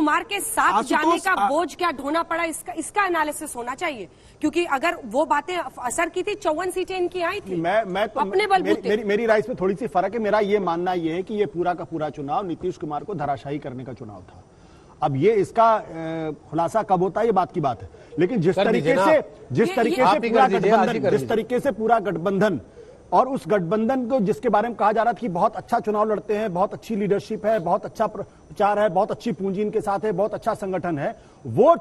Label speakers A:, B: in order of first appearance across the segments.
A: कुमार के साथ जाने का बोझ क्या ढोना पड़ा, इसका एनालिसिस होना चाहिए, क्योंकि अगर वो बातें असर की थी, 54 सीटें इनकी आई थी। मैं तो अपने बलबूते
B: मेरी राय में थोड़ी सी फर्क है। मेरा ये मानना ये है कि ये पूरा का पूरा चुनाव नीतीश कुमार को धराशायी करने का चुनाव था। अब ये इसका खुलासा कब होता है ये बात की बात है, लेकिन जिस तरीके से पूरा गठबंधन और उस गठबंधन को जिसके बारे में कहा जा रहा था कि बहुत अच्छा चुनाव लड़ते हैं, बहुत अच्छी लीडरशिप है, बहुत अच्छा प्रचार है, बहुत अच्छी पूंजी इनके साथ है, बहुत अच्छा संगठन है, वो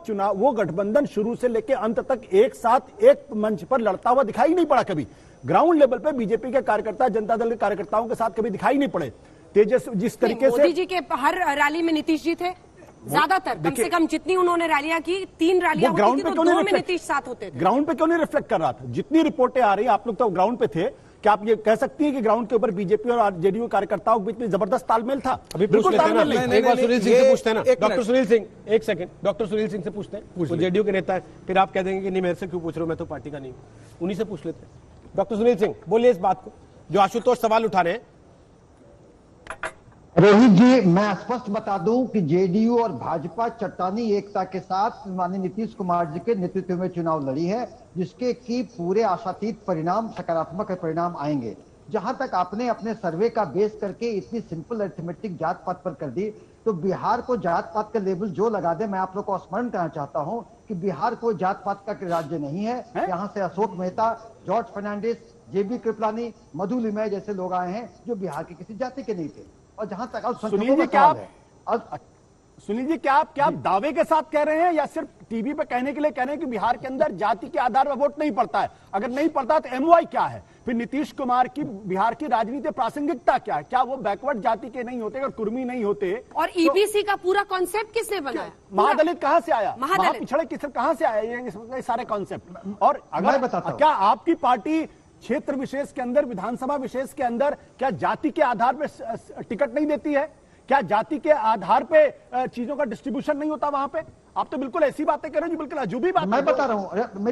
B: गठबंधन शुरू से लेकर अंत तक एक साथ एक मंच पर लड़ता हुआ दिखाई नहीं पड़ा। कभी ग्राउंड लेवल पर बीजेपी के कार्यकर्ता जनता दल के कार्यकर्ताओं के साथ कभी दिखाई नहीं पड़े। तेजस्वी जिस तरीके से
A: मोदी जी के हर रैली में नीतीश जी थे, ज्यादातर, कम से कम जितनी उन्होंने रैलियां की, 3 रैलियां होती थी तो 2 में नीतीश साथ होते थे।
B: ग्राउंड पे क्यों नहीं रिफ्लेक्ट कर रहा था? जितनी रिपोर्टें आ रही हैं, आप लोग तो ग्राउंड पे थे, क्या आप ये कह सकती हैं कि ग्राउंड के ऊपर बीजेपी और जेडीयू कार्यकर्ताओं के बीच में जबरदस्त तालमेल था?
C: अभी बिल्कुल तालमेल नहीं। एक बार सुनील सिंह से पूछते हैं ना, डॉक्टर सुनील सिंह, एक सेकंड, डॉक्टर सुनील सिंह से पूछते हैं, वो जेडीयू के नेता है, फिर आप कह देंगे कि नहीं मेरे से क्यों पूछ रहे हो, मैं तो पार्टी का नहीं हूं, उन्हीं से पूछ लेते हैं। डॉक्टर सुनील सिंह बोलिए इस बात को, जो आशुतोष सवाल उठा रहे हैं।
D: रोहित जी, मैं स्पष्ट बता दूं कि जेडीयू और भाजपा चट्टानी एकता के साथ माननीय नीतीश कुमार जी के नेतृत्व में चुनाव लड़ी है, जिसके की पूरे आशातीत परिणाम, सकारात्मक परिणाम आएंगे। जहां तक आपने अपने सर्वे का बेस करके इतनी सिंपल अरिथमेटिक जात पात पर कर दी, तो बिहार को जात पात का लेबल जो लगा दे, मैं आप लोग को स्मरण करना चाहता हूं कि बिहार कोई जात पात का राज्य नहीं है। यहाँ से अशोक मेहता, जॉर्ज फर्नांडिस, जेबी कृपलानी, मधु लिमय जैसे लोग आए हैं जो बिहार के किसी जाति के नहीं थे। और जहां तक
B: सुनील जी, क्या आप दावे के साथ कह रहे हैं या सिर्फ टीवी पे कहने के लिए कह रहे हैं कि बिहार के अंदर जाति के आधार पर वोट नहीं पड़ता है? अगर नहीं पड़ता तो एमओआई क्या है? फिर नीतीश कुमार की बिहार की राजनीति प्रासंगिकता क्या है? क्या वो बैकवर्ड जाति के नहीं होते, अगर कुर्मी नहीं होते?
A: और ईबीसी का पूरा कॉन्सेप्ट किसने बनाया?
B: महादलित कहां से आया? महापिछड़े किसने कहां से आया ये सारे कॉन्सेप्ट? और अगर क्या आपकी पार्टी क्षेत्र विशेष के अंदर, विधानसभा विशेष के अंदर क्या जाति के आधार पे टिकट नहीं देती है? क्या जाति के आधार पे चीजों का डिस्ट्रीब्यूशन नहीं होता वहां पे? आप तो बिल्कुल ऐसी बातें कर रहे हैं जो बिल्कुल अजूबी बात।
D: मैं बता रहा हूं,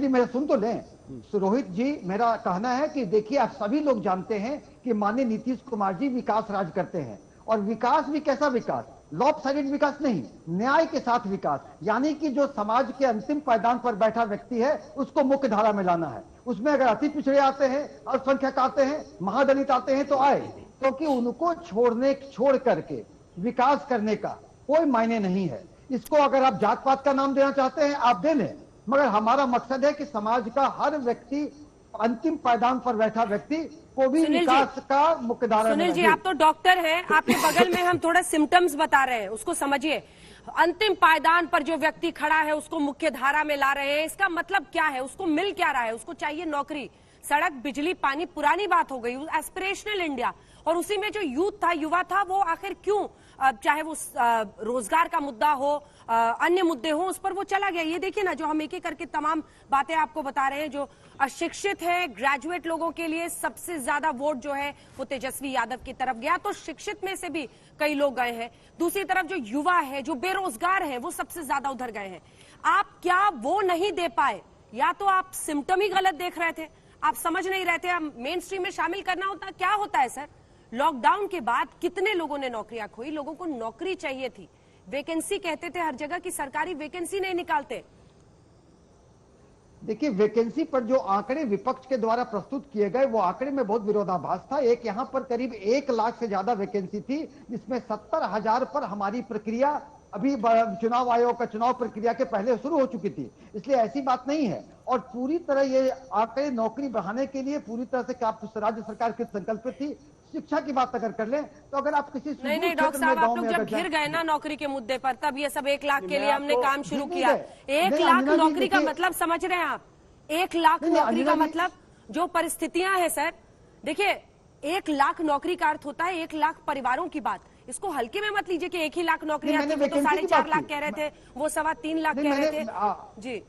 D: मेरा सुन तो लें। रोहित जी, मेरा कहना है कि देखिए, आप सभी लोग जानते हैं कि माननीय नीतीश कुमार जी विकास राज करते हैं, और विकास भी कैसा विकास? लॉपसाइडेड विकास नहीं, न्याय के साथ विकास। यानी कि जो समाज के अंतिम पायदान पर बैठा व्यक्ति है उसको मुख्य धारा में लाना है। उसमें अगर अति पिछड़े आते हैं, अल्पसंख्यक आते हैं, महादलित आते हैं तो आए, क्योंकि उनको छोड़ करके विकास करने का कोई मायने नहीं है। इसको अगर आप जात पात का नाम देना चाहते हैं आप दे लें, मगर हमारा मकसद है कि समाज का हर व्यक्ति, अंतिम पायदान पर बैठा व्यक्ति को भी विकास का मुख्य धारा।
A: सुनील जी, आप तो डॉक्टर हैं, आपके बगल में हम थोड़ा सिम्टम्स बता रहे हैं, उसको समझिए। अंतिम पायदान पर जो व्यक्ति खड़ा है उसको मुख्य धारा में ला रहे हैं, इसका मतलब क्या है? उसको मिल क्या रहा है? उसको चाहिए नौकरी, सड़क, बिजली, पानी, पुरानी बात हो गई, एस्पिरेशनल इंडिया। और उसी में जो यूथ था, युवा था, वो आखिर क्यों, चाहे वो रोजगार का मुद्दा हो, अन्य मुद्दे हो, उस पर वो चला गया। ये देखिए ना, जो हम एक एक करके तमाम बातें आपको बता रहे हैं। जो अशिक्षित है, ग्रेजुएट लोगों के लिए सबसे ज्यादा वोट जो है वो तेजस्वी यादव की तरफ गया, तो शिक्षित में से भी कई लोग गए हैं। दूसरी तरफ जो युवा है, जो बेरोजगार है, वो सबसे ज्यादा उधर गए हैं। आप क्या वो नहीं दे पाए, या तो आप सिम्टम ही गलत देख रहे थे, आप समझ नहीं रहे थे, आप मेन स्ट्रीम में शामिल करना होता। क्या होता है सर, लॉकडाउन के बाद कितने लोगों ने नौकरियां खोई? लोगों को नौकरी चाहिए थी, वैकेंसी कहते थे हर जगह की, सरकारी वैकेंसी नहीं निकालते।
D: देखिए, वैकेंसी पर जो आंकड़े विपक्ष के द्वारा प्रस्तुत किए गए, वो आंकड़े में बहुत विरोधाभास था। एक यहाँ पर करीब 1 लाख से ज्यादा वैकेंसी थी, जिसमें 70,000 पर हमारी प्रक्रिया अभी चुनाव आयोग का चुनाव प्रक्रिया के पहले शुरू हो चुकी थी। इसलिए ऐसी बात नहीं है। और पूरी तरह ये आंकड़े नौकरी बढ़ाने के लिए पूरी तरह से राज्य सरकार की संकल्पित थी। शिक्षा की बात अगर कर लें तो अगर आप किसी
A: नहीं डॉक्टर साहब, आप लोग जब घिर गए ना नौकरी के मुद्दे पर, तब ये सब 1 लाख के लिए हमने काम शुरू किया। 1 लाख नौकरी का मतलब समझ रहे हैं आप? 1 लाख नौकरी का मतलब जो परिस्थितियां हैं सर, देखिए 1 लाख नौकरी का अर्थ होता है 1 लाख परिवारों की बात। इसको हल्के में मत लीजिए कि 1 ही लाख नौकरियां थी, तो 4.5 लाख कह रहे थे, वो 3.25 लाख कह रहे थे। जी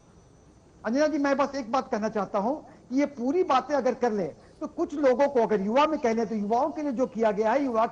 D: अंजना जी, मैं बस एक बात कहना चाहता हूं कि ये पूरी बातें अगर कर ले तो कुछ लोगों को, अगर युवा में कह लें तो युवाओं के लिए जो किया गया है, युवा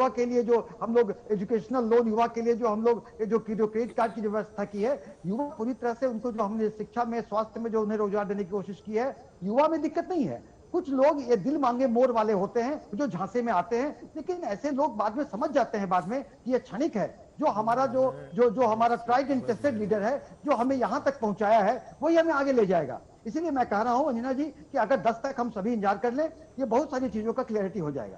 D: के लिए जो हम लोग एजुकेशनल लोन, युवा के लिए जो हम लोग जो क्रेडिट कार्ड की व्यवस्था की है, युवा पूरी तरह से उनको जो हमने शिक्षा में, स्वास्थ्य में जो उन्हें रोजगार देने की कोशिश की है, युवा में दिक्कत नहीं है। कुछ लोग ये दिल मांगे मोर वाले होते हैं जो झांसे में आते हैं, लेकिन ऐसे लोग बाद में समझ जाते हैं बाद में कि ये क्षणिक है, जो हमारा जो हमारा ट्राइड एंड टेस्टेड लीडर है, जो हमें यहां तक पहुंचाया है, वही हमें आगे ले जाएगा। इसीलिए मैं कह रहा हूं अंजना जी कि अगर 10 तक हम सभी इंतजार कर लें, ये बहुत सारी चीजों का क्लियरिटी हो जाएगा।